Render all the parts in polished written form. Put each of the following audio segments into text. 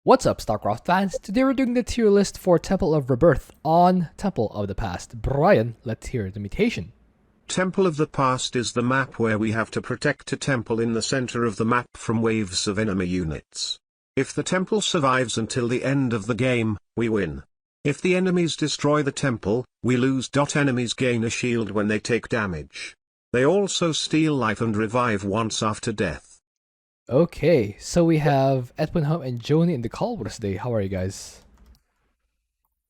What's up, Starcraft fans? Today we're doing the tier list for Temple of Rebirth on Temple of the Past. Brian, let's hear the mutation. Temple of the Past is the map where we have to protect a temple in the center of the map from waves of enemy units. If the temple survives until the end of the game, we win. If the enemies destroy the temple, we lose. Enemies gain a shield when they take damage. They also steal life and revive once after death. Okay, so we have Edwin and Joni in the call with us today. How are you guys?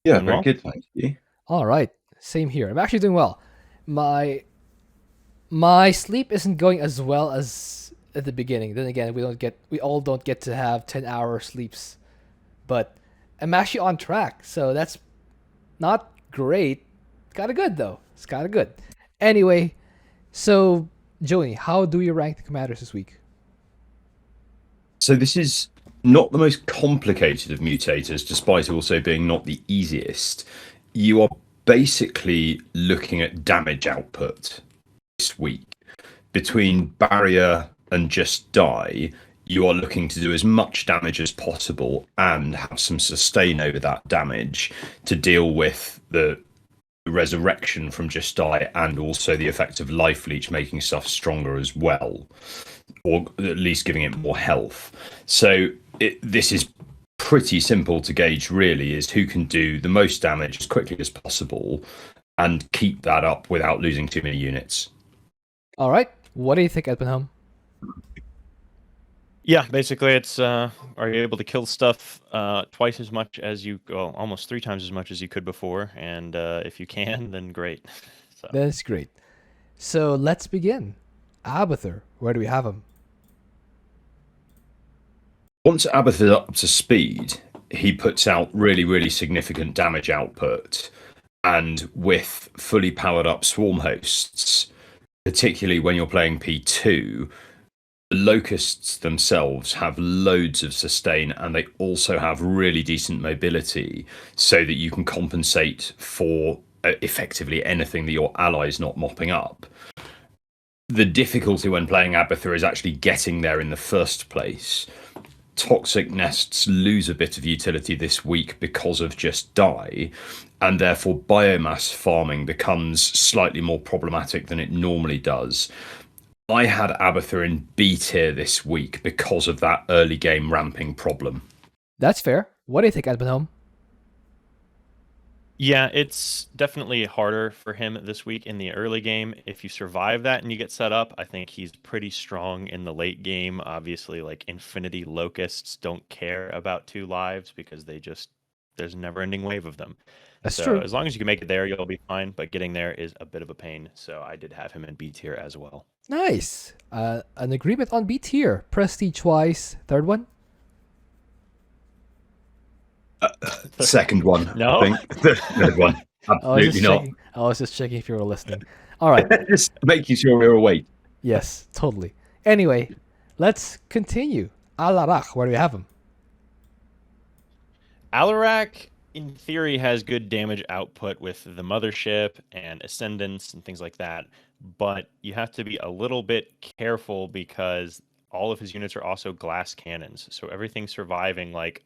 Yeah, very good, thank you. Alright, same here. I'm actually doing well. My sleep isn't going as well as at the beginning. Then again, we all don't get to have 10-hour sleeps. But I'm actually on track, so that's not great. Kinda good though. It's kinda good. Anyway, so Joni, how do you rank the commanders this week? So this is not the most complicated of mutators, despite also being not the easiest. You are basically looking at damage output this week. Between barrier and just die, you are looking to do as much damage as possible and have some sustain over that damage to deal with the resurrection from just die and also the effect of life leech making stuff stronger as well, or at least giving it more health. So this is pretty simple to gauge, really, is who can do the most damage as quickly as possible and keep that up without losing too many units. All right, what do you think, Edwin? Yeah, basically it's are you able to kill stuff twice as much as almost 3 times as much as you could before, and if you can, then great. So. That's great. So let's begin. Abathur, where do we have him? Once Abathur is up to speed, he puts out really, really significant damage output, and with fully powered up swarm hosts, particularly when you're playing P2, the locusts themselves have loads of sustain, and they also have really decent mobility, so that you can compensate for effectively anything that your ally's not mopping up. The difficulty when playing Abathur is actually getting there in the first place. Toxic nests lose a bit of utility this week because of just die, and therefore biomass farming becomes slightly more problematic than it normally does. I had Abathur in B tier this week because of that early game ramping problem. That's fair. What do you think, Edwin? Yeah, it's definitely harder for him this week in the early game. If you survive that and you get set up, I think he's pretty strong in the late game. Obviously, like Infinity Locusts don't care about 2 lives because there's a never-ending wave of them. That's true. As long as you can make it there, you'll be fine, but getting there is a bit of a pain. So I did have him in B tier as well. Nice. An agreement on B tier. Prestige-wise, third one? Second one, No? I think. Third one, absolutely not. I was just checking if you were listening. All right. Just making sure we're awake. Yes, totally. Anyway, let's continue. Alarak, where do we have him? Alarak, in theory, has good damage output with the mothership and ascendants and things like that, but you have to be a little bit careful because all of his units are also glass cannons, so everything surviving like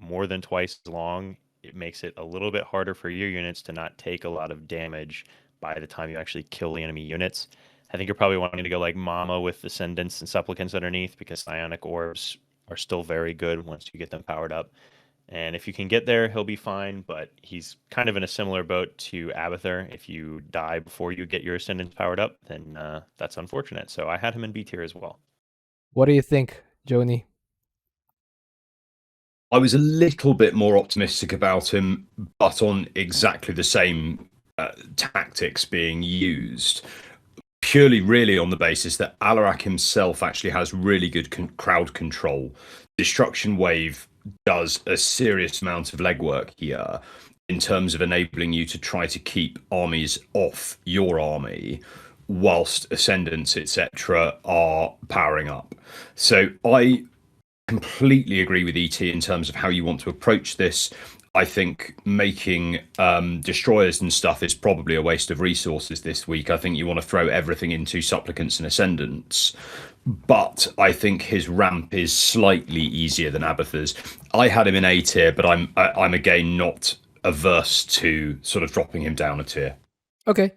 more than twice as long, it makes it a little bit harder for your units to not take a lot of damage by the time you actually kill the enemy units. I think you're probably wanting to go like Mama with Ascendants and Supplicants underneath, because Psionic Orbs are still very good once you get them powered up. And if you can get there, he'll be fine, but he's kind of in a similar boat to Abathur. If you die before you get your Ascendants powered up, then that's unfortunate. So I had him in B tier as well. What do you think, Joni? I was a little bit more optimistic about him, but on exactly the same tactics being used. Purely, really, on the basis that Alarak himself actually has really good crowd control. Destruction Wave does a serious amount of legwork here in terms of enabling you to try to keep armies off your army whilst Ascendants, etc., are powering up. So I completely agree with ET in terms of how you want to approach this. I think making destroyers and stuff is probably a waste of resources this week. I think you want to throw everything into supplicants and ascendants. But I think his ramp is slightly easier than Abathur's. I had him in A tier, but I'm again not averse to sort of dropping him down a tier. Okay.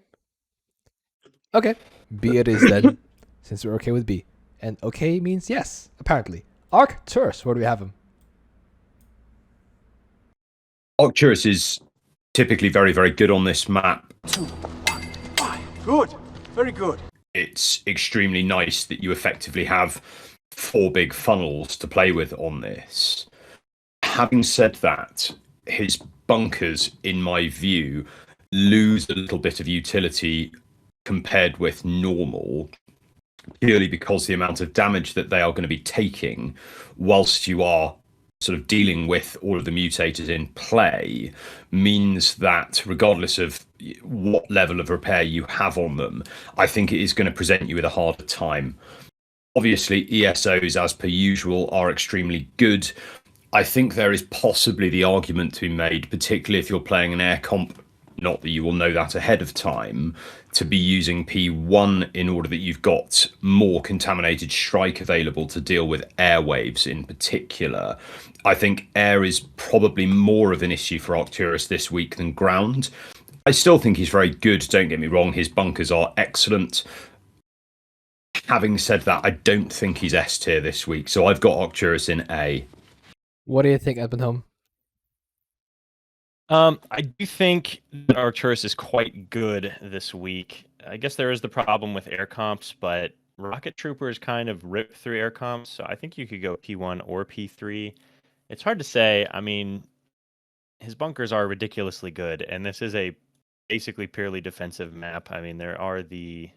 Okay. B it is then, since we're okay with B. And okay means yes, apparently. Arcturus, where do we have him? Arcturus is typically very, very good on this map. 2, 1, 5. Good. Very good. It's extremely nice that you effectively have 4 big funnels to play with on this. Having said that, his bunkers, in my view, lose a little bit of utility compared with normal, purely because the amount of damage that they are going to be taking whilst you are sort of dealing with all of the mutators in play means that regardless of what level of repair you have on them, I think it is going to present you with a harder time. Obviously, ESOs, as per usual, are extremely good. I think there is possibly the argument to be made, particularly if you're playing an air comp, not that you will know that ahead of time, to be using P1 in order that you've got more contaminated strike available to deal with airwaves in particular. I think air is probably more of an issue for Arcturus this week than ground. I still think he's very good, don't get me wrong, his bunkers are excellent. Having said that, I don't think he's S tier this week, so I've got Arcturus in A. What do you think, Edmund? I do think that Arcturus is quite good this week. I guess there is the problem with air comps, but rocket troopers kind of rip through air comps, so I think you could go P1 or P3. It's hard to say. I mean, his bunkers are ridiculously good, and this is a basically purely defensive map. I mean, there are the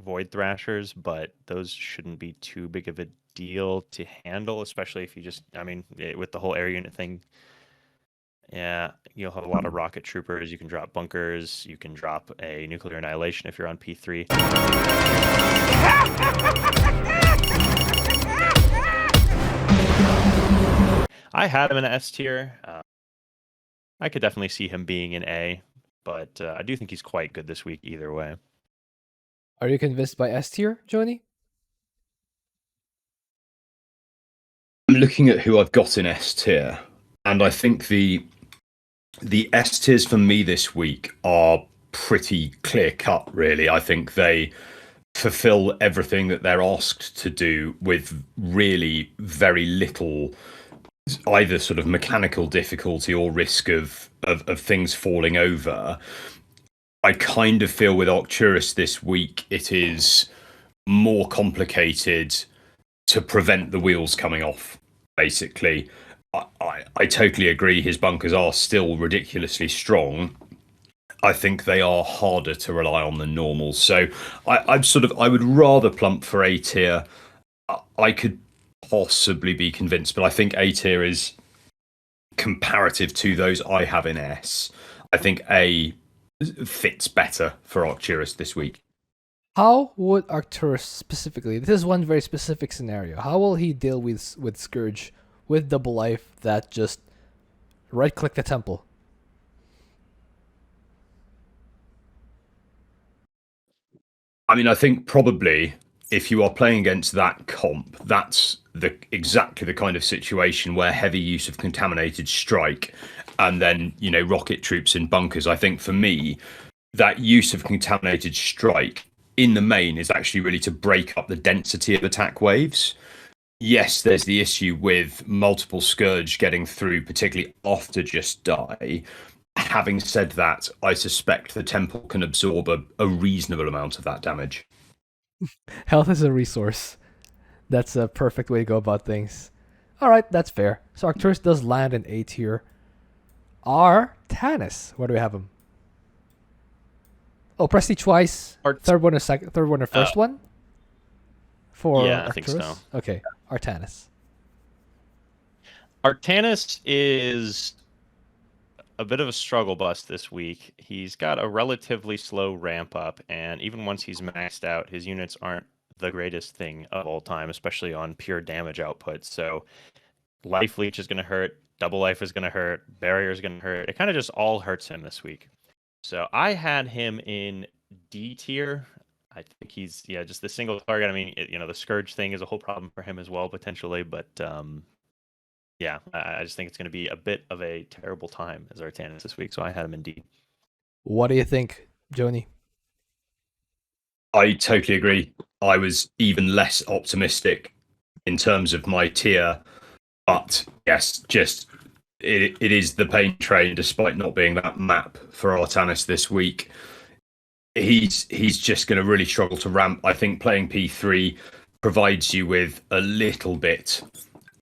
Void Thrashers, but those shouldn't be too big of a deal to handle, especially if you just, I mean, with the whole air unit thing. Yeah, you'll have a lot of rocket troopers. You can drop bunkers. You can drop a nuclear annihilation if you're on P3. I had him in an S tier. I could definitely see him being in A, but I do think he's quite good this week either way. Are you convinced by S tier, Joni? I'm looking at who I've got in S tier, and I think the S tiers for me this week are pretty clear cut, really. I think they fulfill everything that they're asked to do with really very little either sort of mechanical difficulty or risk of things falling over. I kind of feel with Arcturus this week it is more complicated to prevent the wheels coming off, basically. I totally agree his bunkers are still ridiculously strong. I think they are harder to rely on than normal. So I would rather plump for A tier. I could possibly be convinced, but I think A tier is comparative to those I have in S. I think A fits better for Arcturus this week. How would Arcturus specifically, this is one very specific scenario, how will he deal with Scourge with double life that just right click the temple? I mean, I think probably if you are playing against that comp, that's exactly the kind of situation where heavy use of contaminated strike and then, rocket troops in bunkers. I think for me, that use of contaminated strike in the main is actually really to break up the density of attack waves. Yes, there's the issue with multiple Scourge getting through, particularly after Just Die. Having said that, I suspect the temple can absorb a reasonable amount of that damage. Health is a resource. That's a perfect way to go about things. Alright, that's fair. So Arcturus does land in A tier. Artanis, where do we have him? Oh, prestige twice. Third one or first one? For yeah, Arcturus? I think so. Okay, Artanis. Artanis is a bit of a struggle bus this week. He's got a relatively slow ramp up, and even once he's maxed out, his units aren't the greatest thing of all time, especially on pure damage output. So Life Leech is going to hurt, Double Life is going to hurt, Barrier is going to hurt. It kind of just all hurts him this week. So I had him in D tier. I think he's just the single target. I mean, the Scourge thing is a whole problem for him as well potentially, but I just think it's going to be a bit of a terrible time as Artanis this week. So I had him in D. What do you think, Joni? I totally agree. I was even less optimistic in terms of my tier, but yes, just it is the pain train, despite not being that map for Artanis this week. He's just going to really struggle to ramp. I think playing P3 provides you with a little bit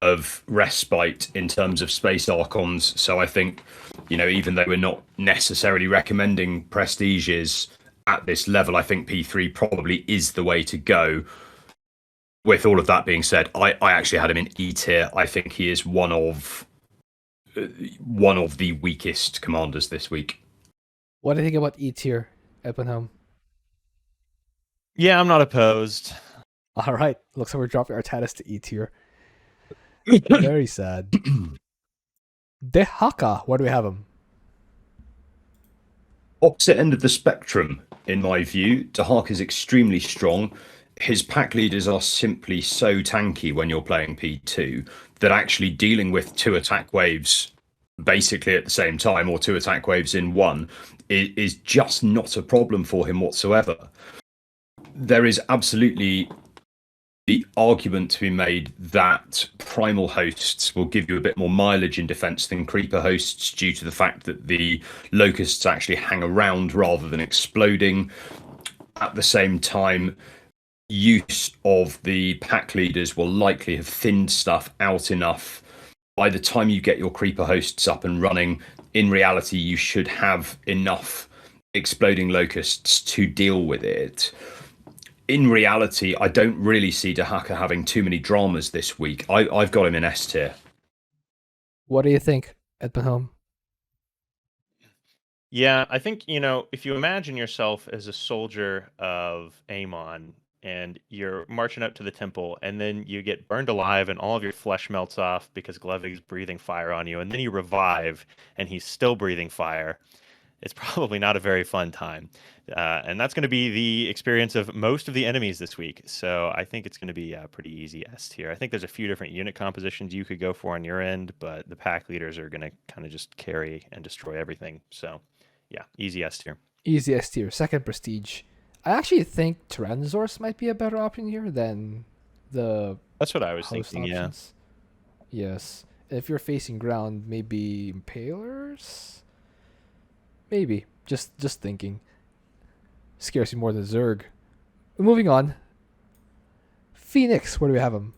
of respite in terms of space archons. So I think, even though we're not necessarily recommending prestiges at this level, I think P3 probably is the way to go. With all of that being said, I actually had him in E tier. I think he is one of the weakest commanders this week. What do you think about E tier, Epenholm? Yeah, I'm not opposed. All right, looks like we're dropping Artanis to E tier. Very sad. Dehaka, where do we have him? Opposite end of the spectrum, in my view. Dehaka is extremely strong. His pack leaders are simply so tanky when you're playing P2 that actually dealing with 2 attack waves basically at the same time, or 2 attack waves in one, is just not a problem for him whatsoever. There is absolutely the argument to be made that primal hosts will give you a bit more mileage in defense than creeper hosts due to the fact that the locusts actually hang around rather than exploding. At the same time, use of the pack leaders will likely have thinned stuff out enough. By the time you get your creeper hosts up and running, in reality, you should have enough exploding locusts to deal with it. In reality, I don't really see Dehaka having too many dramas this week. I've got him in S tier. What do you think, Epenholm? Yeah, I think, if you imagine yourself as a soldier of Amon and you're marching up to the temple and then you get burned alive and all of your flesh melts off because Glevig's breathing fire on you, and then you revive and he's still breathing fire, it's probably not a very fun time. And that's going to be the experience of most of the enemies this week. So I think it's going to be pretty easy S tier. I think there's a few different unit compositions you could go for on your end, but the pack leaders are going to kind of just carry and destroy everything. So yeah, easy S tier. Easy S tier, second prestige. I actually think Tyrannosaurus might be a better option here than the That's what I was host thinking, options. Yes. If you're facing ground, maybe Impalers? Maybe. Just thinking. Scares you more than Zerg. Moving on. Fenix, where do we have him?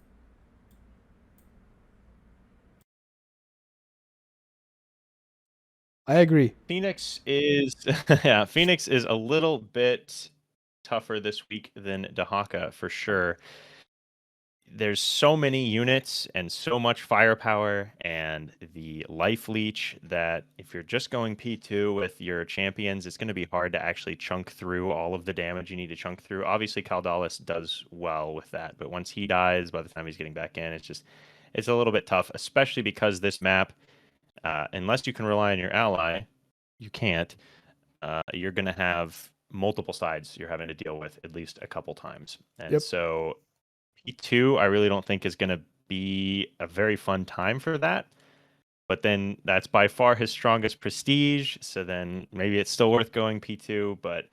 I agree. Phoenix is Phoenix is a little bit tougher this week than Dehaka for sure. There's so many units and so much firepower and the life leech that if you're just going P2 with your champions, it's going to be hard to actually chunk through all of the damage you need to chunk through. Obviously, Caldalis does well with that, but once he dies, by the time he's getting back in, it's a little bit tough, especially because this map, unless you can rely on your ally, you can't. You're going to have multiple sides you're having to deal with at least a couple times. And so P2, I really don't think is going to be a very fun time for that. But then that's by far his strongest prestige. So then maybe it's still worth going P2. But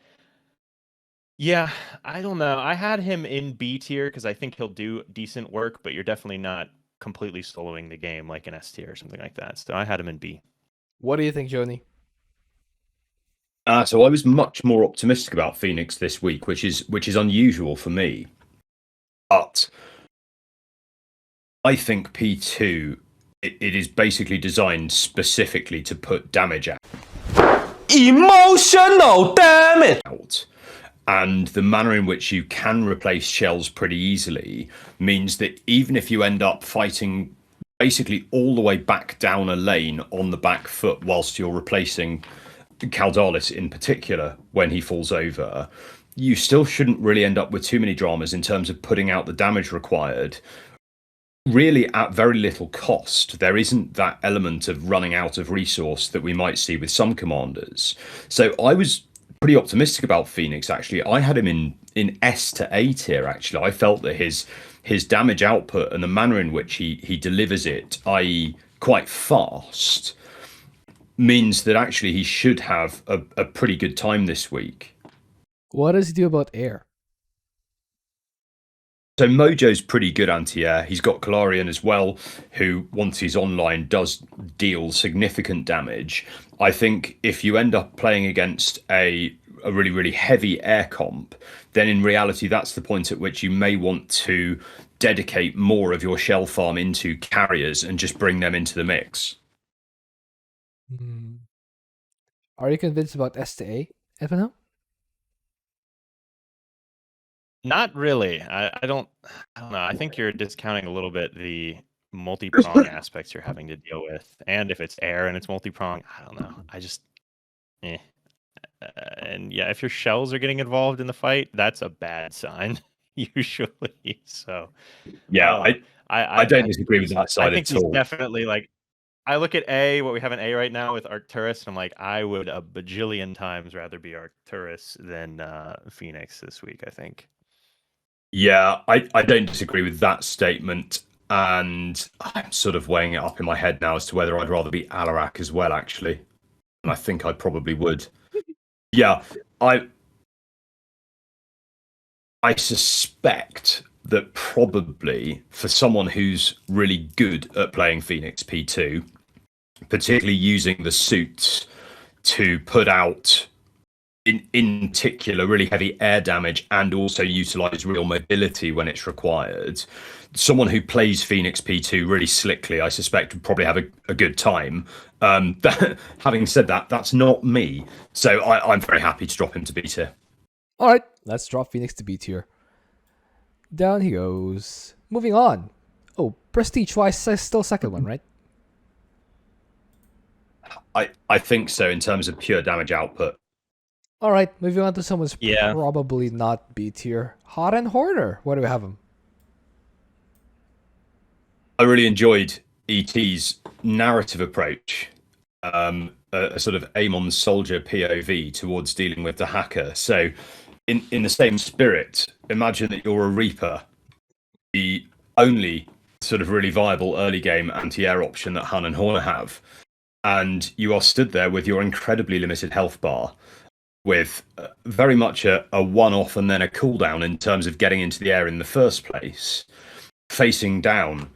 yeah, I don't know. I had him in B tier because I think he'll do decent work, but you're definitely not completely soloing the game like an S tier or something like that. So I had him in B. What do you think, Joni? So I was much more optimistic about Phoenix this week, which is unusual for me. But I think P2, it is basically designed specifically to put damage out. Emotional damage! And the manner in which you can replace shells pretty easily means that even if you end up fighting basically all the way back down a lane on the back foot whilst you're replacing Caldalis in particular when he falls over, you still shouldn't really end up with too many dramas in terms of putting out the damage required. Really, at very little cost. There isn't that element of running out of resource that we might see with some commanders. So I was pretty optimistic about Fenix, actually. I had him in S to A tier, actually. I felt that his damage output and the manner in which he delivers it, i.e., quite fast, means that actually he should have a pretty good time this week. What does he do about air? So Mojo's pretty good anti-air. He's got Kalarian as well, who once he's online does deal significant damage. I think if you end up playing against a really, really heavy air comp, then in reality that's the point at which you may want to dedicate more of your shell farm into carriers and just bring them into the mix. Are you convinced about S to A, Evan? Not really. I don't know. I think you're discounting a little bit the multi-prong aspects you're having to deal with. And if it's air and it's multi-prong, I don't know. I just and yeah, if your shells are getting involved in the fight, that's a bad sign usually. So yeah, I don't disagree with that side I think at he's all. definitely like, I look at A, what we have in A right now with Arcturus, and I'm like, I would a bajillion times rather be Arcturus than Fenix this week, I think. Yeah, I don't disagree with that statement. And I'm sort of weighing it up in my head now as to whether I'd rather be Alarak as well, actually. And I think I probably would. Yeah, I suspect that probably for someone who's really good at playing Fenix P2, particularly using the suits to put out in particular really heavy air damage and also utilize real mobility when it's required, someone who plays Fenix P2 really slickly, I suspect, would probably have a good time. Having said that, that's not me, so I'm very happy to drop him to B tier. All right, let's drop Fenix to B tier. Down he goes. Moving on. Oh, prestige-wise, still second one, right? I think so in terms of pure damage output. All right, moving on to someone's probably not B tier. Hot and Horner. Where do we have him? I really enjoyed ET's narrative approach, a sort of Amon soldier POV towards dealing with Dehaka. So, in the same spirit, imagine that you're a Reaper, the only sort of really viable early game anti-air option that Han and Horner have, and you are stood there with your incredibly limited health bar, with very much a one-off and then a cooldown in terms of getting into the air in the first place, facing down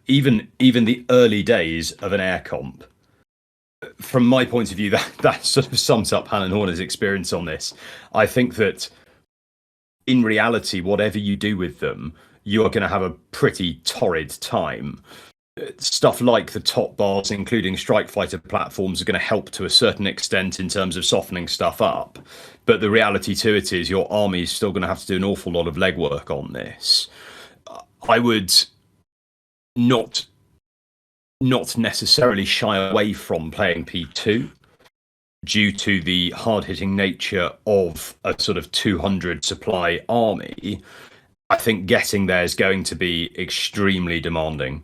even the early days of an air comp. From my point of view, that sort of sums up Han and Horner's experience on this. I think that in reality, whatever you do with them, you are going to have a pretty torrid time. Stuff like the top bars, including strike fighter platforms, are going to help to a certain extent in terms of softening stuff up. But the reality to it is your army is still going to have to do an awful lot of legwork on this. I would not necessarily shy away from playing P2 due to the hard-hitting nature of a sort of 200 supply army. I think getting there is going to be extremely demanding.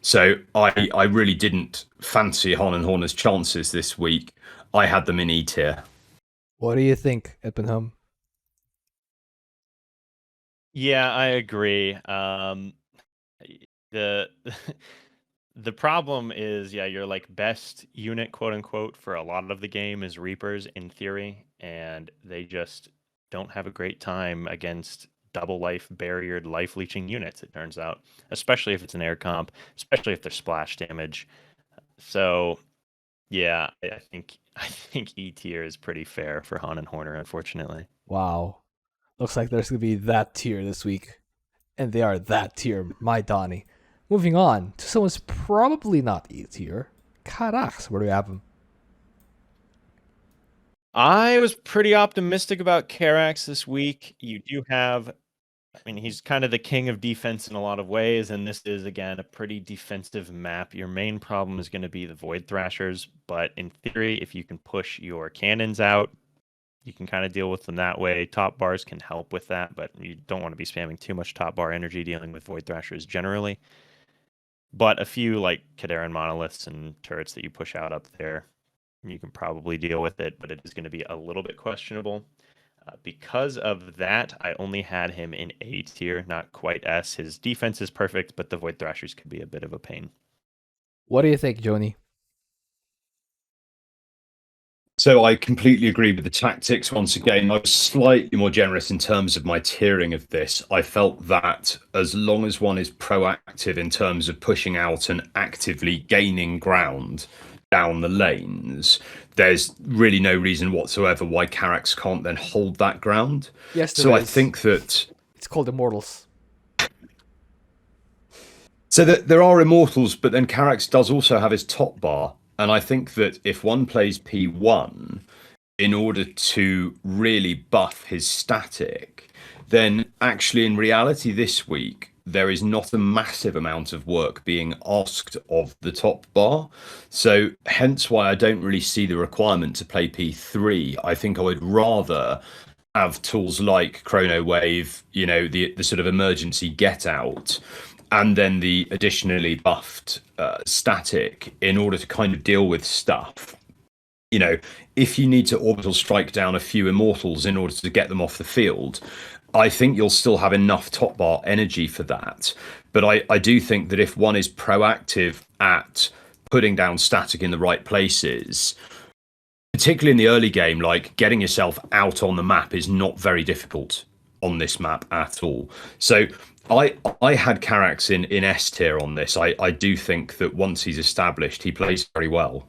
So I really didn't fancy Han and Horner's chances this week. I had them in E tier. What do you think, Edpenham? Yeah, I agree. The the problem is, your like best unit, quote unquote, for a lot of the game is Reapers in theory, and they just don't have a great time against double life barriered life leeching units, it turns out, especially if it's an air comp, especially if they're splash damage. So yeah, I think E tier is pretty fair for Han and Horner, unfortunately. Wow. Looks like there's going to be that tier this week. And they are that tier, my Donnie. Moving on to someone's probably not E tier. Karax, where do we have him? I was pretty optimistic about Karax this week. You do have, he's kind of the king of defense in a lot of ways, and this is, again, a pretty defensive map. Your main problem is going to be the Void Thrashers, but in theory, if you can push your cannons out, You can kind of deal with them that way. Top bars can help with that, but you don't want to be spamming too much top bar energy dealing with Void Thrashers generally. But a few like Kaderan monoliths and turrets that you push out up there, you can probably deal with it, but it is going to be a little bit questionable. Because of that, I only had him in A tier, not quite S. His defense is perfect, but the Void Thrashers could be a bit of a pain. What do you think, Joni? So I completely agree with the tactics. Once again, I was slightly more generous in terms of my tiering of this. I felt that as long as one is proactive in terms of pushing out and actively gaining ground down the lanes, there's really no reason whatsoever why Karax can't then hold that ground. Yes, so I think that it's called Immortals. So there are immortals, but then Karax does also have his top bar. And I think that if one plays P1 in order to really buff his static, then actually in reality this week, there is not a massive amount of work being asked of the top bar. So hence why I don't really see the requirement to play P3. I think I would rather have tools like Chrono Wave, you know, the sort of emergency get out, and then the additionally buffed static in order to kind of deal with stuff. You know, if you need to orbital strike down a few immortals in order to get them off the field, I think you'll still have enough top bar energy for that. But I do think that if one is proactive at putting down static in the right places, particularly in the early game, like getting yourself out on the map is not very difficult on this map at all. So I had Karax in S tier on this. I do think that once he's established, he plays very well.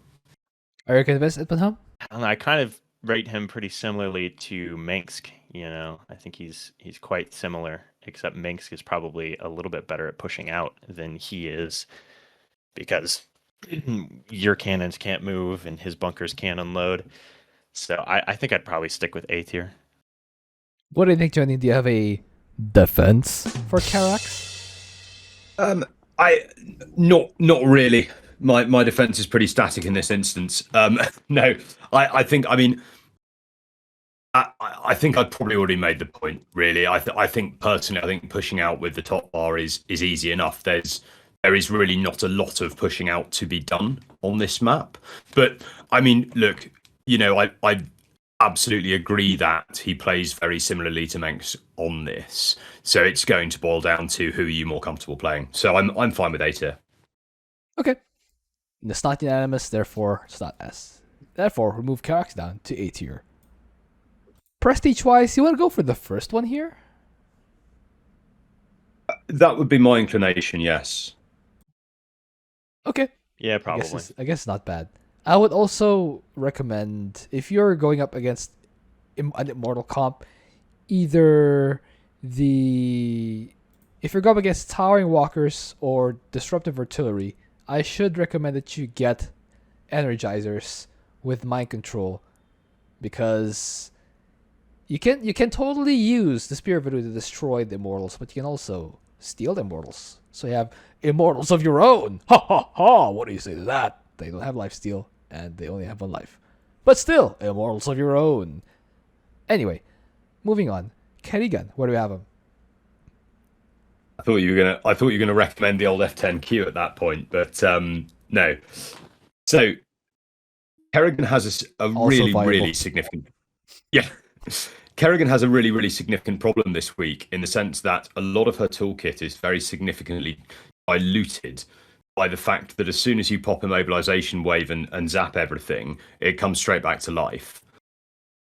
Are you convinced, Edmund? I kind of rate him pretty similarly to Minsk. You know, I think he's quite similar, except Minsk is probably a little bit better at pushing out than he is, because your cannons can't move and his bunkers can't unload. So I think I'd probably stick with A tier. What do you think, Johnny? Do you have a defense for Karax? Not really. My defense is pretty static in this instance. No, I think I'd probably already made the point. Really, I think personally, I think pushing out with the top bar is easy enough. There is really not a lot of pushing out to be done on this map. But I mean, look, you know, I absolutely agree that he plays very similarly to Menks on this. So it's going to boil down to who are you more comfortable playing. So I'm fine with A tier. Okay. It's not unanimous, therefore it's not S. Therefore, remove Karax down to A tier. Prestige-wise, you want to go for the first one here? That would be my inclination, yes. Okay. Yeah, probably. I guess it's not bad. I would also recommend, if you're going up against an immortal comp, if you're going up against Towering Walkers or Disruptive Artillery, I should recommend that you get Energizers with Mind Control, because you can totally use the Spear of Voodoo to destroy the Immortals, but you can also steal the Immortals. So you have Immortals of your own! Ha ha ha! What do you say to that? They don't have lifesteal, and they only have one life. But still, Immortals of your own. Anyway, moving on. Kerrigan, where do we have him? I thought you were gonna recommend the old F10Q at that point, but no. So Kerrigan has a really significant. Yeah. Kerrigan has a really significant problem this week, in the sense that a lot of her toolkit is very significantly diluted by the fact that as soon as you pop a mobilization wave and zap everything, it comes straight back to life.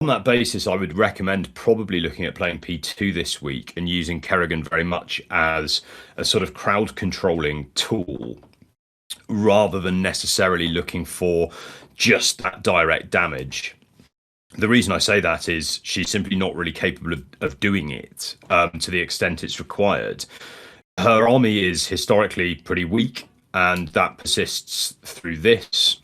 On that basis, I would recommend probably looking at playing P2 this week and using Kerrigan very much as a sort of crowd controlling tool, rather than necessarily looking for just that direct damage. The reason I say that is she's simply not really capable of doing it to the extent it's required. Her army is historically pretty weak, and that persists through this.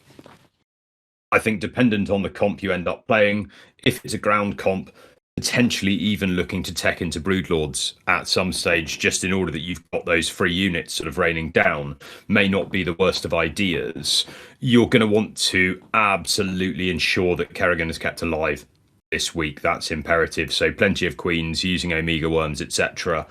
I think dependent on the comp you end up playing, if it's a ground comp, potentially even looking to tech into Broodlords at some stage, just in order that you've got those free units sort of raining down, may not be the worst of ideas. You're going to want to absolutely ensure that Kerrigan is kept alive. this week. That's imperative. So plenty of queens using Omega worms, etc.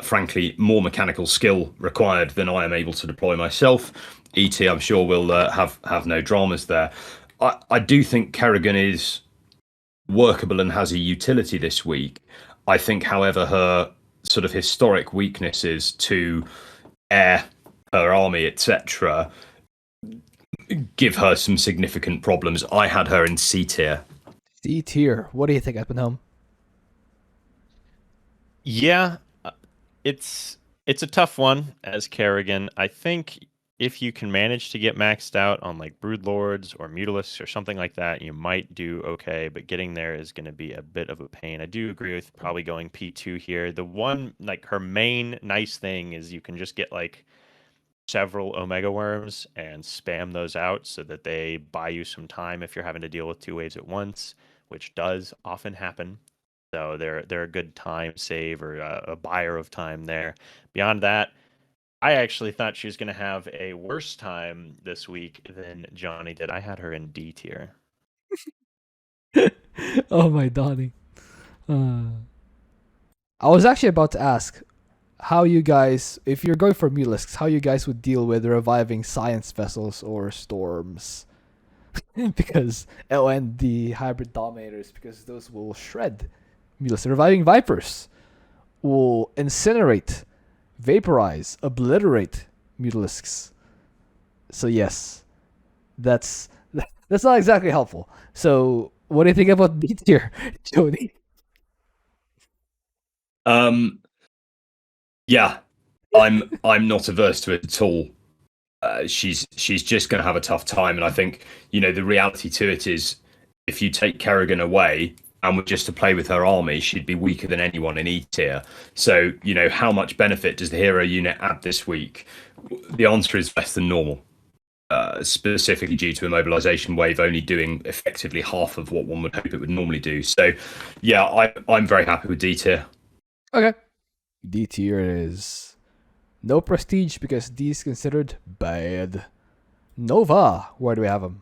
Frankly, more mechanical skill required than I am able to deploy myself. ET, I'm sure, will have no dramas there. I do think Kerrigan is workable and has a utility this week. I think, however, her sort of historic weaknesses to air, her army, etc., give her some significant problems. I had her in C tier. C tier. What do you think, Home? Yeah, it's a tough one as Kerrigan. I think if you can manage to get maxed out on like Broodlords or Mutalisks or something like that, you might do okay, but getting there is going to be a bit of a pain. I do agree with probably going P2 here. The one, like, her main nice thing is you can just get like several Omega worms and spam those out so that they buy you some time if you're having to deal with 2 waves at once, which does often happen. So they're a good time save or a buyer of time there. Beyond that, I actually thought she was going to have a worse time this week than Johnny did. I had her in D tier. Oh my Donnie. I was actually about to ask how you guys, if you're going for Mutalisks, how you guys would deal with reviving science vessels or storms. Because, and the hybrid dominators, because those will shred Mutalisks. Reviving Vipers will incinerate, vaporize, obliterate Mutalisks. So yes, that's not exactly helpful. So what do you think about B tier, Jody? Yeah, I'm not averse to it at all. She's just going to have a tough time, and I think the reality to it is if you take Kerrigan away and were just to play with her army, she'd be weaker than anyone in E tier. So how much benefit does the hero unit add this week? The answer is less than normal. Specifically due to a mobilization wave only doing effectively half of what one would hope it would normally do. So, yeah, I'm very happy with D tier. Okay. D tier is no prestige because D is considered bad. Nova, where do we have him?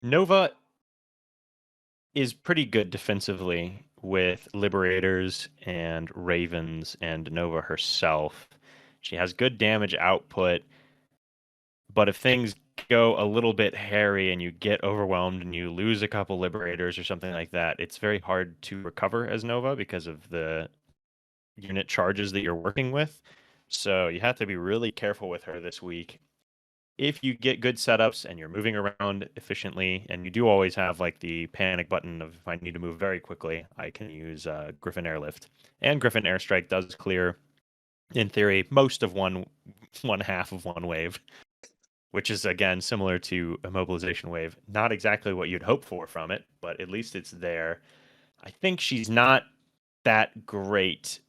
Nova is pretty good defensively with Liberators and Ravens and Nova herself. She has good damage output, but if things go a little bit hairy and you get overwhelmed and you lose a couple Liberators or something like that, it's very hard to recover as Nova because of the unit charges that you're working with. So you have to be really careful with her this week. If you get good setups and you're moving around efficiently, and you do always have like the panic button of if I need to move very quickly, I can use Griffin Airlift. And Griffin Airstrike does clear, in theory, most of one half of one wave, which is, again, similar to a mobilization wave. Not exactly what you'd hope for from it, but at least it's there. I think she's not that great,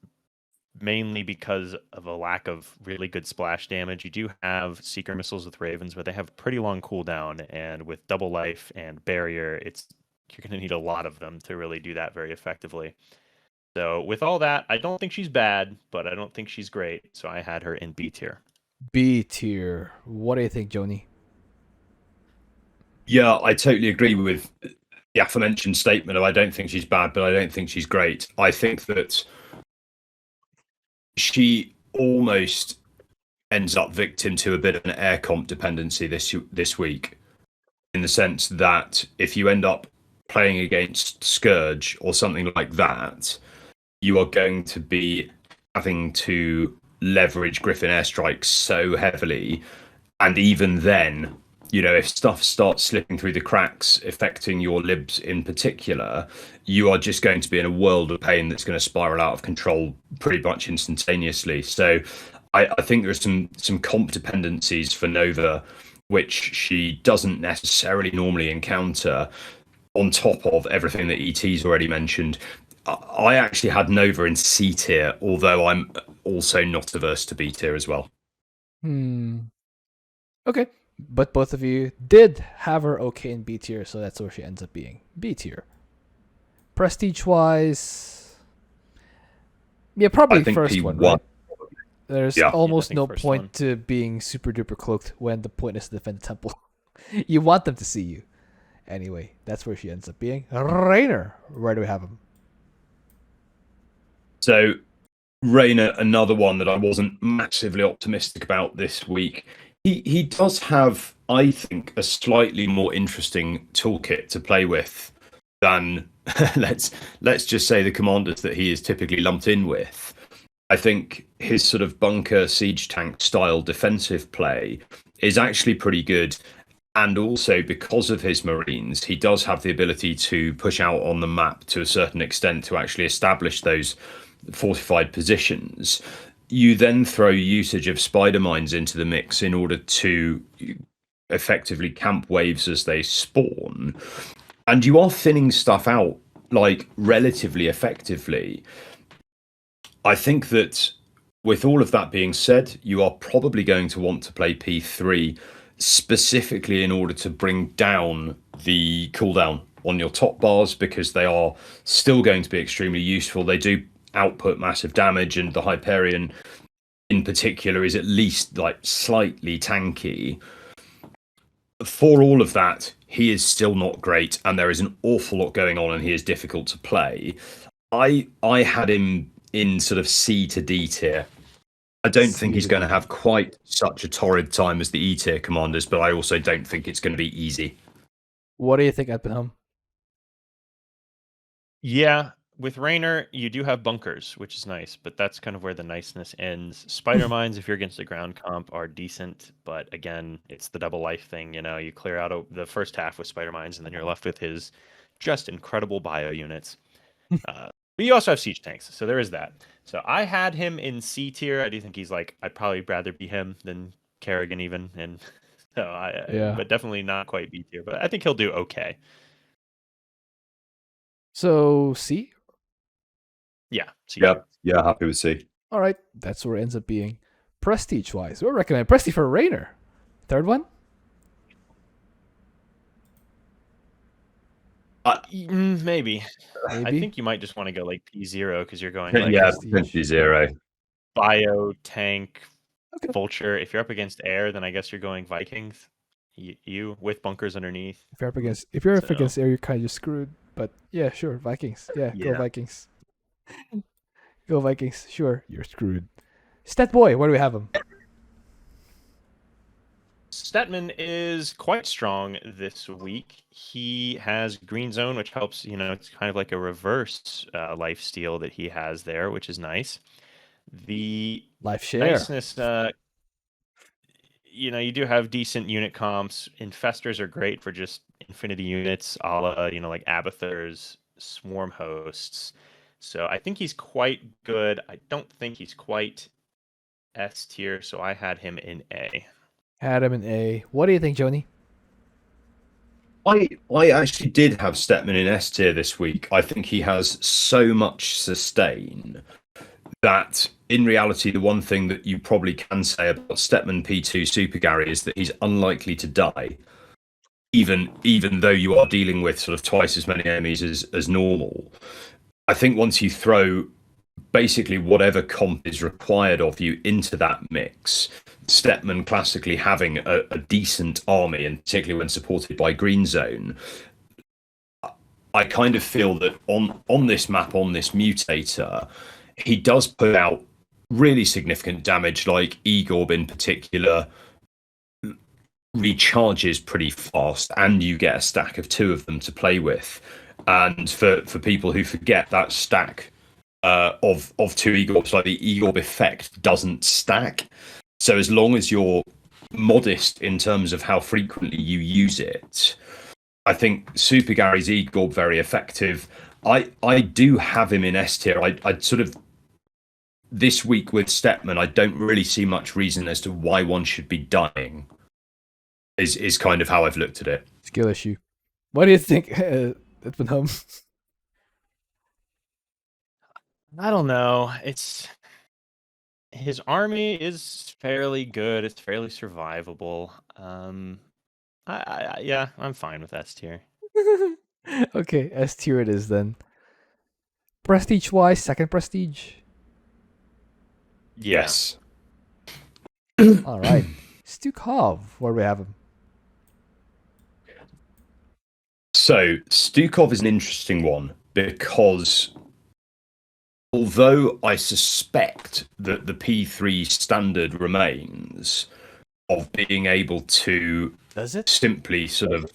mainly because of a lack of really good splash damage. You do have Seeker missiles with Ravens, but they have pretty long cooldown, and with double life and barrier, you're going to need a lot of them to really do that very effectively. So with all that, I don't think she's bad, but I don't think she's great. So I had her in B tier. B tier. What do you think, Joni? Yeah, I totally agree with the aforementioned statement of I don't think she's bad, but I don't think she's great. I think that she almost ends up victim to a bit of an air comp dependency this week, in the sense that if you end up playing against Scourge or something like that, you are going to be having to leverage Griffin airstrikes so heavily, and even then, if stuff starts slipping through the cracks, affecting your libs in particular, you are just going to be in a world of pain that's going to spiral out of control pretty much instantaneously. So I think there are some comp dependencies for Nova, which she doesn't necessarily normally encounter, on top of everything that ET's already mentioned. I actually had Nova in C tier, although I'm also not averse to B tier as well. Okay. But both of you did have her okay in B tier, so that's where she ends up being. B tier. Prestige-wise, yeah, probably first P1. one, right? There's almost no first point one. to being super duper cloaked when the point is to defend the temple. You want them to see you. Anyway, that's where she ends up being. Raynor, where do we have him? So Raynor, another one that I wasn't massively optimistic about this week. He does have, I think, a slightly more interesting toolkit to play with than let's just say the commanders that he is typically lumped in with. I think his sort of bunker siege tank style defensive play is actually pretty good. And also, because of his Marines, he does have the ability to push out on the map to a certain extent to actually establish those fortified positions. You then throw usage of spider mines into the mix in order to effectively camp waves as they spawn. And you are thinning stuff out like relatively effectively. I think that with all of that being said, you are probably going to want to play P3 specifically in order to bring down the cooldown on your top bars, because they are still going to be extremely useful. They do output massive damage, and the Hyperion in particular is at least like slightly tanky. For all of that, he is still not great, and there is an awful lot going on, and he is difficult to play. I had him in sort of C to D tier. I don't think he's going to have quite such a torrid time as the E tier commanders, but I also don't think it's going to be easy. What do you think, Edpenham? Yeah, with Raynor, you do have bunkers, which is nice, but that's kind of where the niceness ends. Spider mines, if you're against a ground comp, are decent, but again, it's the double life thing. You know, you clear out the first half with spider mines, and then you're left with his just incredible bio units. But you also have siege tanks, so there is that. So I had him in C tier. I do think he's like, I'd probably rather be him than Kerrigan even, and so but definitely not quite B tier. But I think he'll do okay. So C. Yeah. C Yeah, tier. yeah, happy with C. All right, that's where it ends up being. Prestige wise, we'll recommend Prestige for Raynor. Third one. Maybe. I think you might just want to go like P0 because you're going like yeah, potentially 0. Bio, tank, Okay. vulture. If you're up against air, then I guess you're going Vikings. You with bunkers underneath. If you're up against air, you're kind of just screwed. But yeah, sure, Vikings. Yeah, go Vikings. Go Vikings. Sure, you're screwed. Stat boy, where do we have him? Stetmann is quite strong this week. He has Green Zone, which helps, it's kind of like a reverse life steal that he has there, which is nice. The life share. Niceness, you do have decent unit comps. Infestors are great for just infinity units, a la, like Abathur's swarm hosts. So I think he's quite good. I don't think he's quite S tier, so I had him in A. Had him in A. What do you think, Joni? I actually did have Stetmann in S tier this week. I think he has so much sustain that in reality, the one thing that you probably can say about Stetmann P2 Super Gary is that he's unlikely to die, even though you are dealing with sort of twice as many enemies as normal. I think once you throw basically whatever comp is required of you into that mix, Stetmann classically having a decent army, and particularly when supported by Green Zone, I kind of feel that on this map, on this mutator, he does put out really significant damage, like Egorb in particular recharges pretty fast, and you get a stack of 2 of them to play with. And for people who forget, that stack of 2 Egorbs, like the Egorb effect, doesn't stack. So as long as you're modest in terms of how frequently you use it, I think Super Gary's Egorb very effective. I do have him in S tier. I'd sort of, this week with Stetmann, I don't really see much reason as to why one should be dying. Is kind of how I've looked at it. Skill issue. What do you think, Edpenham? I don't know. His army is fairly good. It's fairly survivable. Yeah, I'm fine with S tier. Okay, S tier it is then. Prestige wise, second prestige. Yes. All right. Stukov, where do we have him? So Stukov is an interesting one because although I suspect that the P3 standard remains of being able to Does it? simply sort of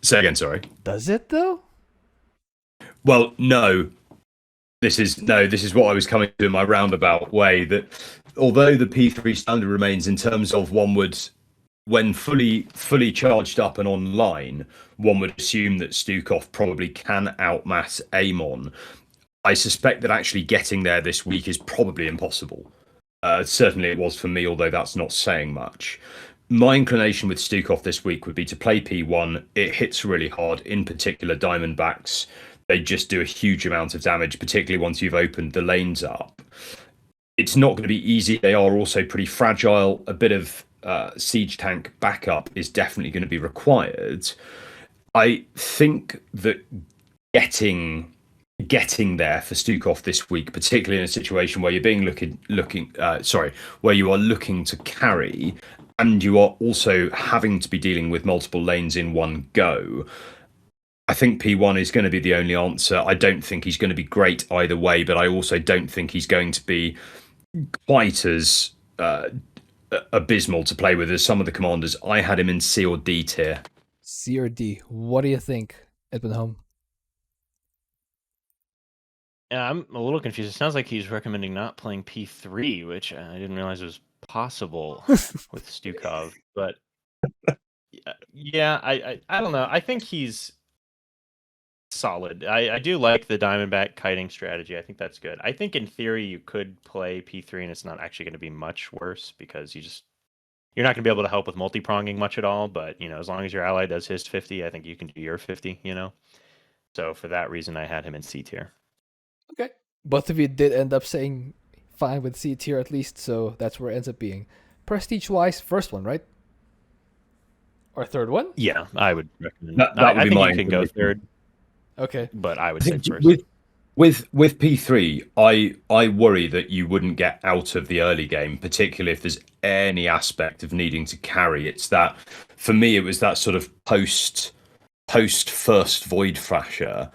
say again, sorry. Does it though? Well, no. This is what I was coming to in my roundabout way, that although the P3 standard remains in terms of one would, when fully charged up and online, one would assume that Stukov probably can outmass Amon. I suspect that actually getting there this week is probably impossible. Certainly it was for me, although that's not saying much. My inclination with Stukov this week would be to play P1. It hits really hard, in particular Diamondbacks. They just do a huge amount of damage, particularly once you've opened the lanes up. It's not going to be easy. They are also pretty fragile. A bit of siege tank backup is definitely going to be required. I think that getting there for Stukov this week, particularly in a situation where you're where you are looking to carry, and you are also having to be dealing with multiple lanes in one go. I think P1 is going to be the only answer. I don't think he's going to be great either way, but I also don't think he's going to be quite as abysmal to play with as some of the commanders. I had him in C or D tier. C or D? What do you think, Edwin Home? Yeah, I'm a little confused. It sounds like he's recommending not playing P3, which I didn't realize was possible with Stukov. But yeah, I don't know. I think he's solid. I do like the Diamondback kiting strategy. I think that's good. I think in theory you could play P3 and it's not actually going to be much worse because you're not going to be able to help with multi-pronging much at all. But as long as your ally does his 50, I think you can do your 50. So for that reason, I had him in C tier. Okay. Both of you did end up saying fine with C tier at least, so that's where it ends up being. Prestige-wise, first one, right? Or third one? Yeah, I would recommend. That would I be think my you can go third, Okay. but I would say first. With P3, I worry that you wouldn't get out of the early game, particularly if there's any aspect of needing to carry. It's that, for me, it was that sort of post first Void Thrasher.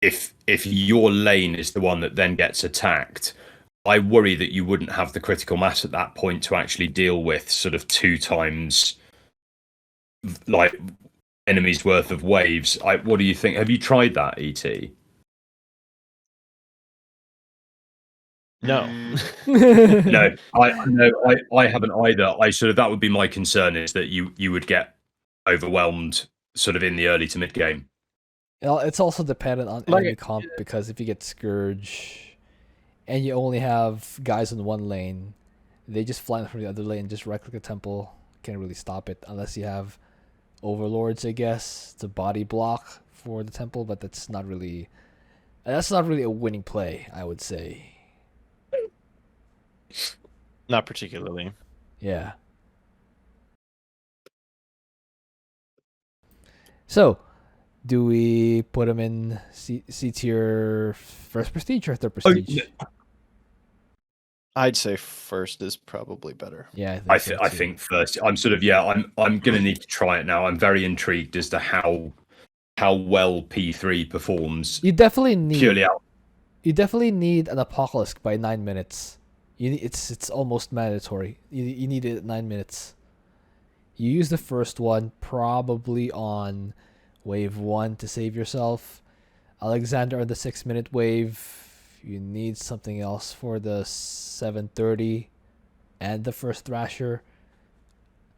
If your lane is the one that then gets attacked, I worry that you wouldn't have the critical mass at that point to actually deal with sort of 2 times like enemies worth of waves. What do you think? Have you tried that, ET? No. No, I haven't either. That would be my concern, is that you would get overwhelmed sort of in the early to mid game. It's also dependent on enemy comp, because if you get Scourge and you only have guys in one lane, they just fly in from the other lane, just right click a temple, can't really stop it unless you have Overlords, I guess, to body block for the temple, but that's not really a winning play, I would say. Not particularly. Yeah. So, do we put him in C tier first prestige or third prestige? I'd say first is probably better. Yeah, I think first. I'm going to need to try it now. I'm very intrigued as to how well P3 performs. You definitely need purely out. You definitely need an Apocalypse by 9 minutes. It's almost mandatory. You need it at 9 minutes. You use the first one probably on wave 1 to save yourself. Alexander on the 6-minute wave. You need something else for the 7:30 and the first Thrasher.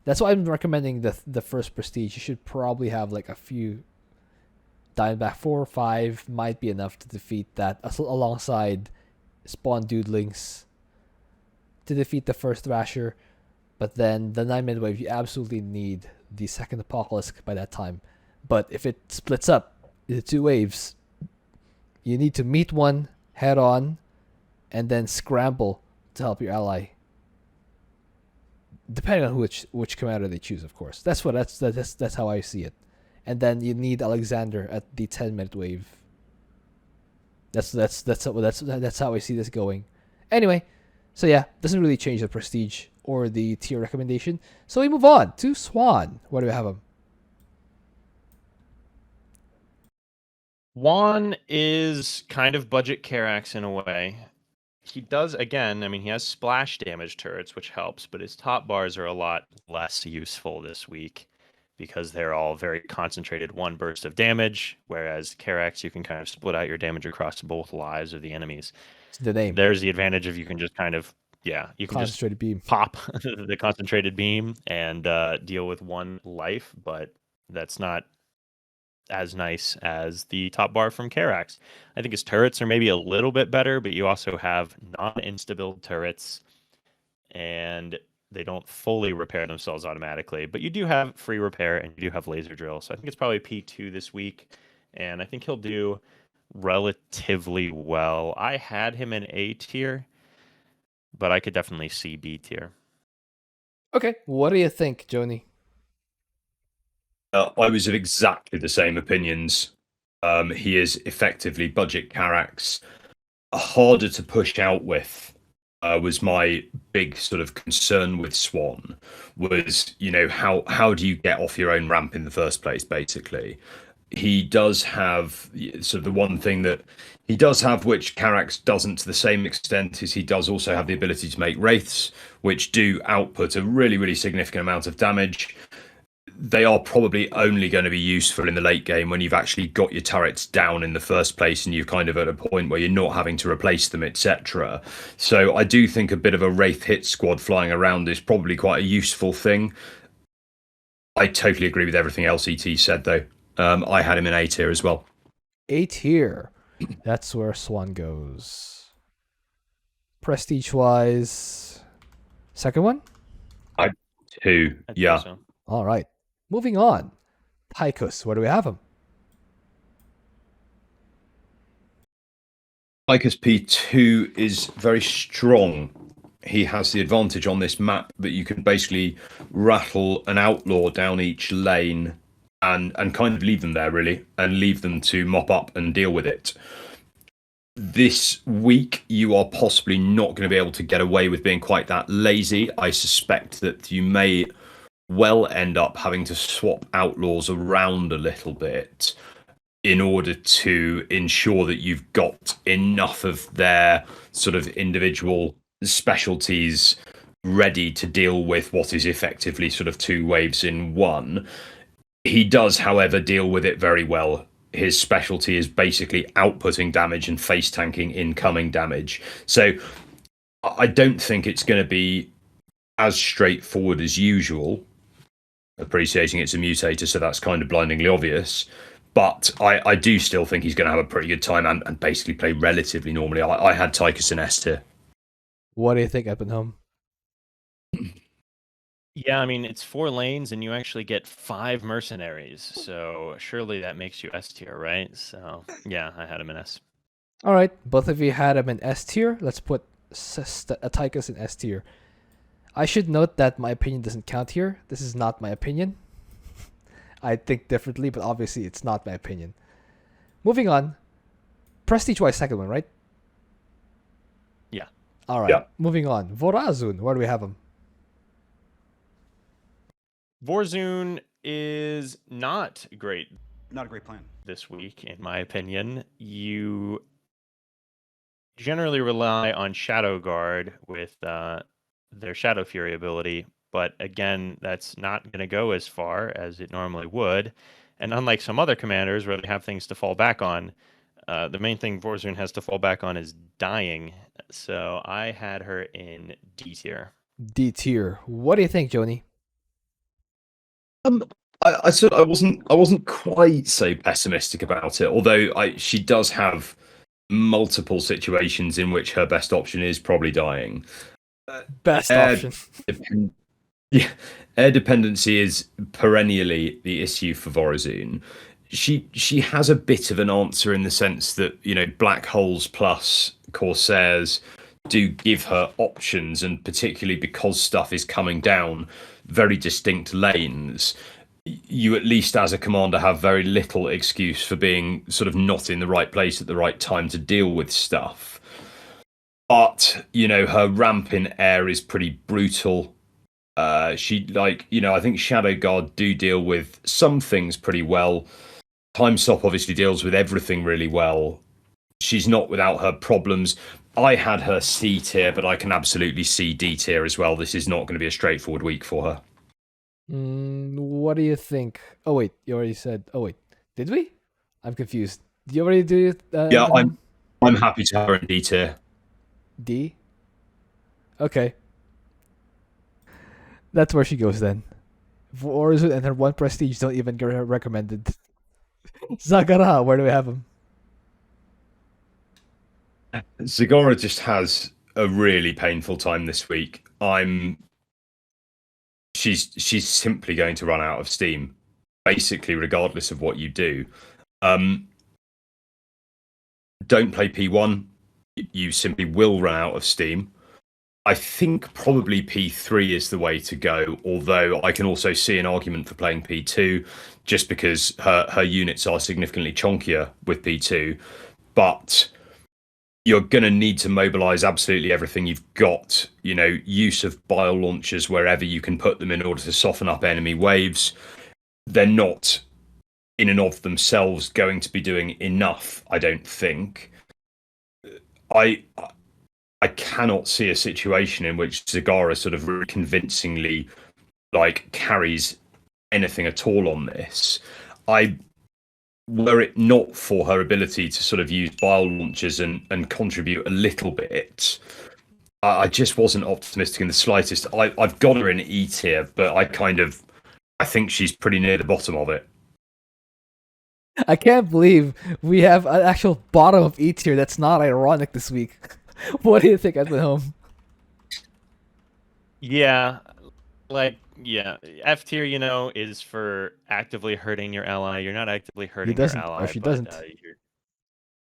That's why I'm recommending the first prestige. You should probably have like a few Diamondback 4 or 5 might be enough to defeat that, alongside Spawn Doodlings to defeat the first Thrasher. But then the 9-minute wave, you absolutely need the second Apocalypse by that time. But if it splits up into 2 waves, you need to meet one head on and then scramble to help your ally. Depending on which commander they choose, of course. That's how I see it. And then you need Alexander at the 10-minute wave. That's how I see this going. Anyway, so yeah, doesn't really change the prestige or the tier recommendation. So we move on to Swann. Where do we have him? Swann is kind of budget Karax in a way. He does, again, I mean, he has splash damage turrets, which helps, but his top bars are a lot less useful this week because they're all very concentrated one burst of damage, whereas Karax, you can kind of split out your damage across both lives of the enemies. It's the name. There's the advantage of you can just kind of, you can just Concentrated beam. pop the concentrated beam and deal with one life, but that's not as nice as the top bar from Karax. I think his turrets are maybe a little bit better, but you also have non-insta-build turrets, and they don't fully repair themselves automatically. But you do have free repair, and you do have laser drill. So I think it's probably P2 this week, and I think he'll do relatively well. I had him in A tier, but I could definitely see B tier. Okay, what do you think, Joni? I was of exactly the same opinions. He is effectively budget Karax. Harder to push out with was my big sort of concern with Swann. Was, how do you get off your own ramp in the first place, basically? He does have sort of the one thing that he does have, which Karax doesn't to the same extent, is he does also have the ability to make wraiths, which do output a really, really significant amount of damage. They are probably only going to be useful in the late game when you've actually got your turrets down in the first place and you're kind of at a point where you're not having to replace them, etc. So I do think a bit of a Wraith hit squad flying around is probably quite a useful thing. I totally agree with everything else ET said, though. I had him in A tier as well. A tier. That's where Swann goes. Prestige-wise, second one? Two, I think yeah. so. All right. Moving on. Tychus, where do we have him? Tychus P2 is very strong. He has the advantage on this map that you can basically rattle an outlaw down each lane and kind of leave them there, really, and leave them to mop up and deal with it. This week, you are possibly not going to be able to get away with being quite that lazy. I suspect that you may well end up having to swap outlaws around a little bit in order to ensure that you've got enough of their sort of individual specialties ready to deal with what is effectively sort of two waves in one. He does, however, deal with it very well. His specialty is basically outputting damage and face tanking incoming damage. So I don't think it's going to be as straightforward as usual. Appreciating it's a mutator, so that's kind of blindingly obvious. But I do still think he's going to have a pretty good time and basically play relatively normally. I had Tychus in S tier. What do you think, Ebenholm? Yeah, I mean, it's 4 lanes and you actually get 5 mercenaries. So surely that makes you S tier, right? So yeah, I had him in S. All right, both of you had him in S tier. Let's put Tychus in S tier. I should note that my opinion doesn't count here. This is not my opinion. I think differently, but obviously it's not my opinion. Moving on. Prestige-wise, second one, right? Yeah. All right. Yeah. Moving on. Vorazun, where do we have him? Vorazun is not great Not a great plan. this week, in my opinion. You generally rely on Shadow Guard with their Shadow Fury ability, but again, that's not going to go as far as it normally would. And unlike some other commanders where they have things to fall back on, the main thing Vorazun has to fall back on is dying. So I had her in D tier. D tier. What do you think, Joni? I wasn't quite so pessimistic about it, although she does have multiple situations in which her best option is probably dying. Best option. Yeah, air dependency is perennially the issue for Vorazun. She has a bit of an answer in the sense that, Black Holes plus Corsairs do give her options, and particularly because stuff is coming down very distinct lanes, you at least as a commander have very little excuse for being sort of not in the right place at the right time to deal with stuff. But, her ramp in air is pretty brutal. I think Shadow Guard do deal with some things pretty well. Time Stop obviously deals with everything really well. She's not without her problems. I had her C tier, but I can absolutely see D tier as well. This is not going to be a straightforward week for her. What do you think? Oh wait, you already said. Oh wait, did we? I'm confused. Did you already do it? Yeah, I'm happy to have her in D tier. D. Okay, that's where she goes then. Vorazun and her 1 prestige don't even get her recommended. Zagara, where do we have him? Zagara just has a really painful time this week. She's simply going to run out of steam, basically, regardless of what you do. Don't play P1. You simply will run out of steam. I think probably P3 is the way to go, although I can also see an argument for playing P2 just because her units are significantly chunkier with P2. But you're going to need to mobilize absolutely everything you've got. You know, use of bile launchers wherever you can put them in order to soften up enemy waves. They're not in and of themselves going to be doing enough, I don't think. I cannot see a situation in which Zagara sort of really convincingly carries anything at all on this. Were it not for her ability to sort of use bile launchers and contribute a little bit, I just wasn't optimistic in the slightest. I've got her in E tier, but I think she's pretty near the bottom of it. I can't believe we have an actual bottom of E tier that's not ironic this week. What do you think, Edwin Home? Yeah, F tier, is for actively hurting your ally. You're not actively hurting your ally. She doesn't.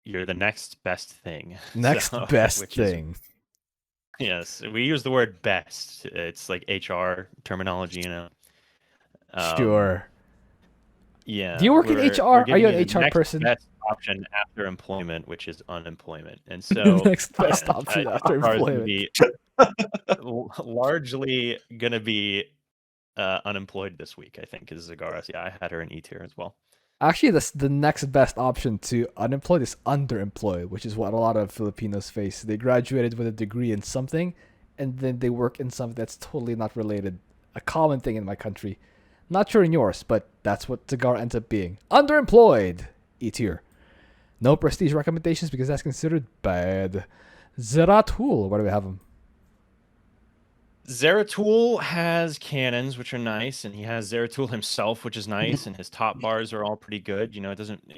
You're the next best thing. Next best thing. Yes, we use the word best. It's like HR terminology, Sure. Yeah. Do you work in HR? Are you an HR person? Best option after employment, which is unemployment, and so next best option after employment. Largely gonna be unemployed this week, I think, is Zagara. Yeah, I had her in E tier as well. Actually, the next best option to unemployed is underemployed, which is what a lot of Filipinos face. They graduated with a degree in something, and then they work in something that's totally not related. A common thing in my country. Not sure in yours, but that's what Zagara ends up being. Underemployed! E tier. No prestige recommendations because that's considered bad. Zeratul, where do we have him? Zeratul has cannons, which are nice, and he has Zeratul himself, which is nice, and his top bars are all pretty good.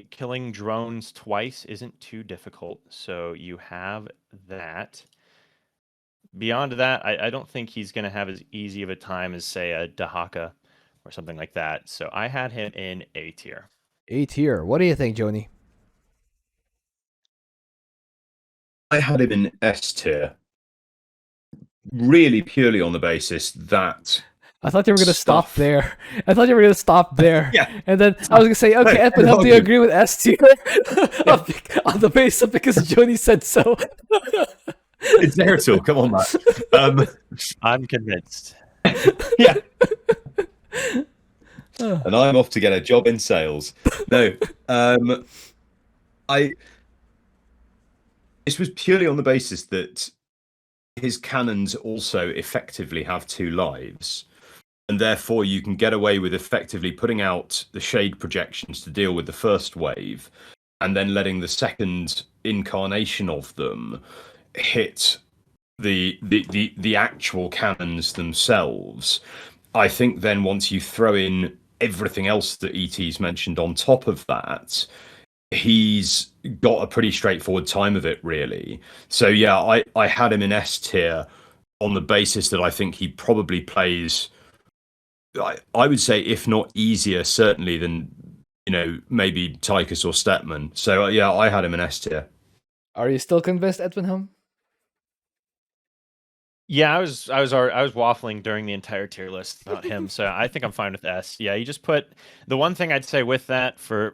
Killing drones twice isn't too difficult, so you have that. Beyond that, I don't think he's going to have as easy of a time as, say, a Dehaka or something like that. So I had him in A tier. A tier. What do you think, Joni? I had him in S tier. Really purely on the basis that... I thought you were going to stop there. Yeah. And then I was going to say, okay, Edwin, do you agree with S tier? On the basis of because Joni said so. It's Zeratul, come on, man. I'm convinced. Yeah. And I'm off to get a job in sales. No, this was purely on the basis that his cannons also effectively have 2 lives, and therefore you can get away with effectively putting out the shade projections to deal with the first wave, and then letting the second incarnation of them hit the actual cannons themselves. I think then once you throw in everything else that ET's mentioned on top of that, he's got a pretty straightforward time of it, really. So yeah, I had him in S tier on the basis that I think he probably plays, I would say, if not easier, certainly than, maybe Tychus or Stetmann. So yeah, I had him in S tier. Are you still convinced, Edwin Home? Yeah, I was waffling during the entire tier list about him, so I think I'm fine with S. Yeah, you just put the one thing I'd say with that for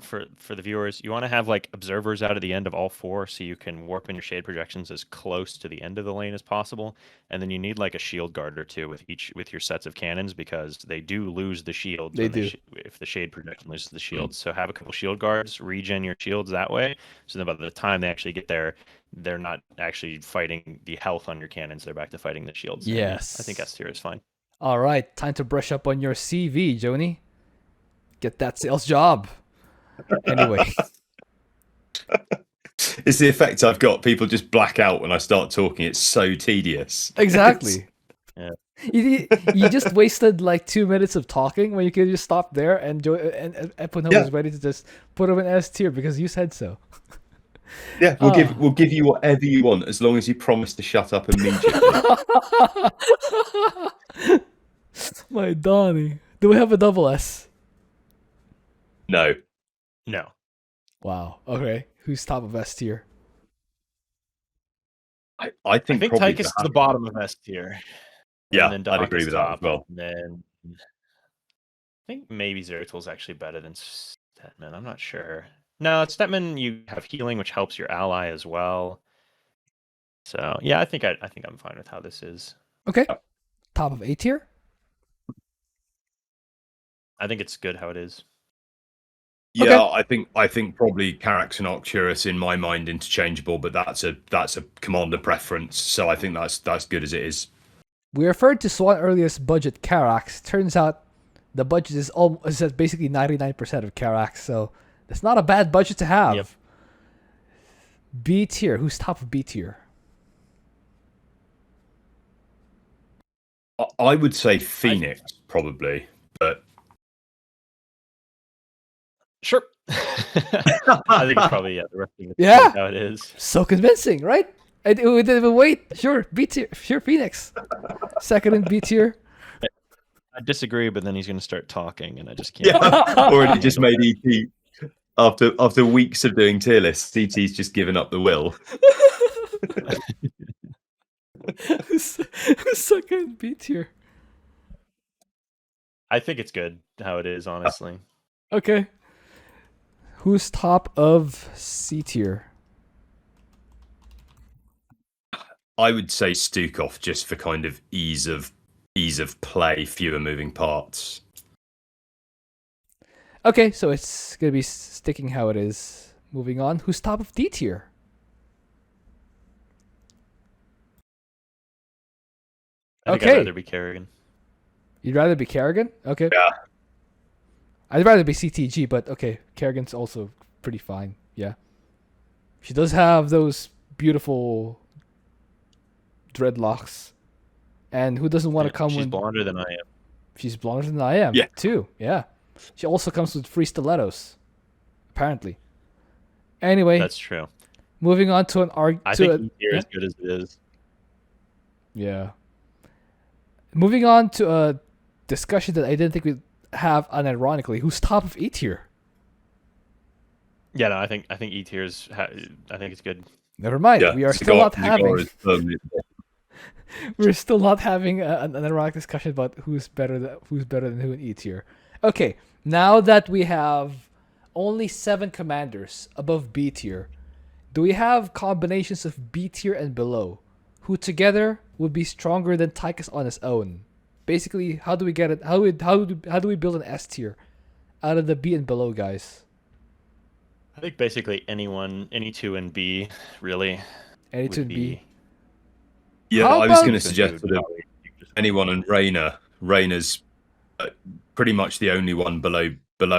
the viewers, you want to have like observers out at the end of all four, so you can warp in your shade projections as close to the end of the lane as possible, and then you need like a shield guard or two with your sets of cannons because they do lose the shields. They do. If the shade projection loses the shields, so have a couple shield guards, regen your shields that way, so then by the time they actually get there, they're not actually fighting the health on your cannons. They're back to fighting the shields. Yes. I think S tier is fine. All right, time to brush up on your CV, Joni. Get that sales job. Anyway. It's the effect I've got. People just black out when I start talking. It's so tedious. Exactly. Yeah. You just wasted like 2 minutes of talking when you could just stop there and Epona was ready to just put him in S tier because you said so. Yeah, we'll give you whatever you want as long as you promise to shut up immediately. My Donnie. Do we have a double S? No. No. Wow. Okay. Who's top of S tier? I think probably Tychus is the bottom of S tier. Yeah, and I'd agree with that as well. And then I think maybe Zeratul is actually better than Stetmann. I'm not sure. No, Stetmann, you have healing, which helps your ally as well. So yeah, I think I'm fine with how this is. Okay. Top of A tier? I think it's good how it is. Yeah, Okay. I think probably Karax and Arcturus in my mind interchangeable, but that's a commander preference. So I think that's good as it is. We referred to Swann earlier as budget Karax. Turns out the budget is at basically 99% of Karax, so it's not a bad budget to have. Yep. B tier. Who's top of B tier? I would say Phoenix probably, but Sure. I think it's probably the rest of it. Yeah. How it is. So convincing, right? We didn't even wait. Sure, B tier. Sure, Phoenix. Second in B tier. I disagree, but then he's going to start talking, and I just can't. yeah, already just made ET after weeks of doing tier lists. ET's just given up the will. Who's second in B tier? I think it's good how it is, honestly. Okay. Who's top of C tier? I would say Stukov just for kind of ease of play, fewer moving parts. Okay, so it's gonna be sticking how it is. Moving on. Who's top of D tier? I think Okay. I'd rather be Kerrigan. You'd rather be Kerrigan? Okay. Yeah. I'd rather be CTG, but okay, Kerrigan's also pretty fine. Yeah. She does have those beautiful dreadlocks. And who doesn't want to come She's when blonder than I am. she's blonder than I am, Yeah. too. Yeah. She also comes with free stilettos. Apparently. Anyway, That's true. moving on to an I think E tier is good as it is. Yeah. Moving on to a discussion that I didn't think we'd have unironically. Who's top of E tier? Yeah, no, I think E tier is. I think it's good. Never mind. Yeah, We are still not having. Zagara is firmly- We're still not having an ironic discussion about who's better than who in E tier. Okay, now that we have only 7 commanders above B tier, do we have combinations of B tier and below, who together would be stronger than Tychus on his own? Basically, how do we get it? How do we build an S tier out of the B and below guys? I think basically any two in B really. Any two would in be. B. Yeah, How I was about- going to suggest that anyone and Raynor. Raynor's pretty much the only one below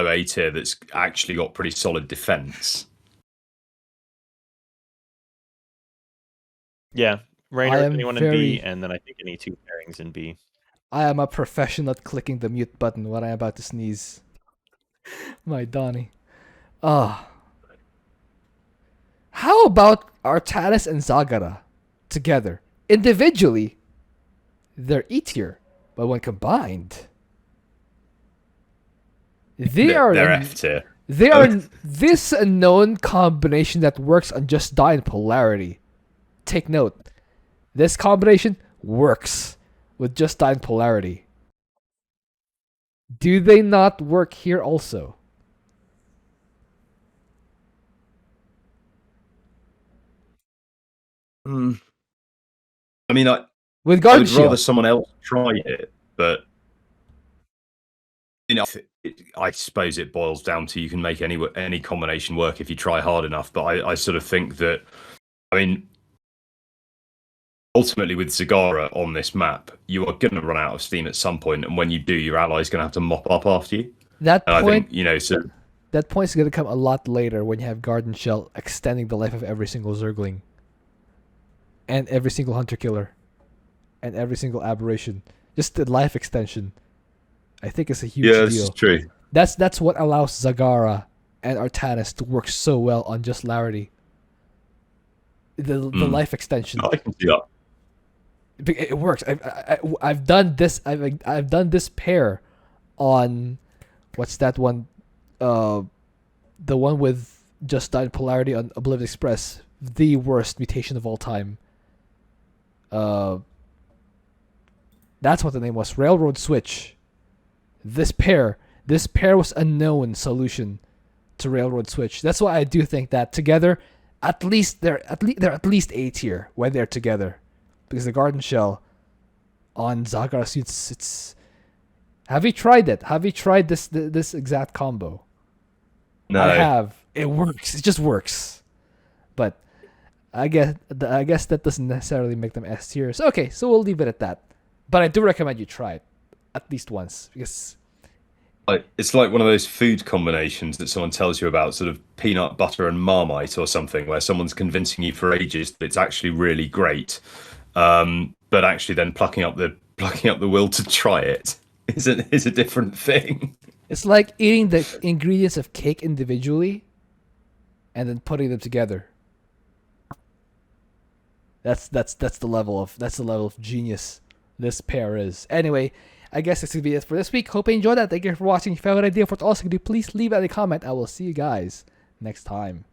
A tier that's actually got pretty solid defense. Yeah, Raynor, I am anyone in very- B, and then I think any two pairings in B. I am a professional at clicking the mute button when I'm about to sneeze. My Donnie. How about Artanis and Zagara together? Individually, they're E tier, but when combined, They're F tier. They are this unknown combination that works on just die and polarity. Take note. This combination works with just time polarity. Do they not work here also? I mean, With I Garden would rather Shield. someone else try it, but I suppose it boils down to you can make any combination work if you try hard enough. But I sort of think that, I mean, ultimately with Zagara on this map, you are going to run out of steam at some point, and when you do, your ally's going to have to mop up after you. That And point, I think, so that point's gonna come a lot later when you have Garden Shell extending the life of every single Zergling, and every single Hunter Killer, and every single Aberration. Just the life extension, I think, is a huge yeah, this deal. is true. That's what allows Zagara and Artanis to work so well on just Larity. The life extension. I can see that. It works. I've done this. I've done this pair on what's that one? The one with just died polarity on Oblivion Express. The worst mutation of all time. That's what the name was. Railroad Switch. This pair was a known solution to Railroad Switch. That's why I do think that together, at least they're at least A tier when they're together, because the Garden Shell on Zagara suits. It's. Have you tried it? Have you tried this exact combo? No, I have. It works. It just works. But I guess that doesn't necessarily make them S tier. So okay, so we'll leave it at that. But I do recommend you try it at least once, because it's like one of those food combinations that someone tells you about, sort of peanut butter and Marmite or something, where someone's convincing you for ages that it's actually really great, but actually then plucking up the will to try it is a different thing. it's like eating the ingredients of cake individually and then putting them together. That's the level of genius this pair is. Anyway, I guess that's gonna be it for this week. Hope you enjoyed that. Thank you for watching. If you have an idea for what else you can do, please leave it in a comment. I will see you guys next time.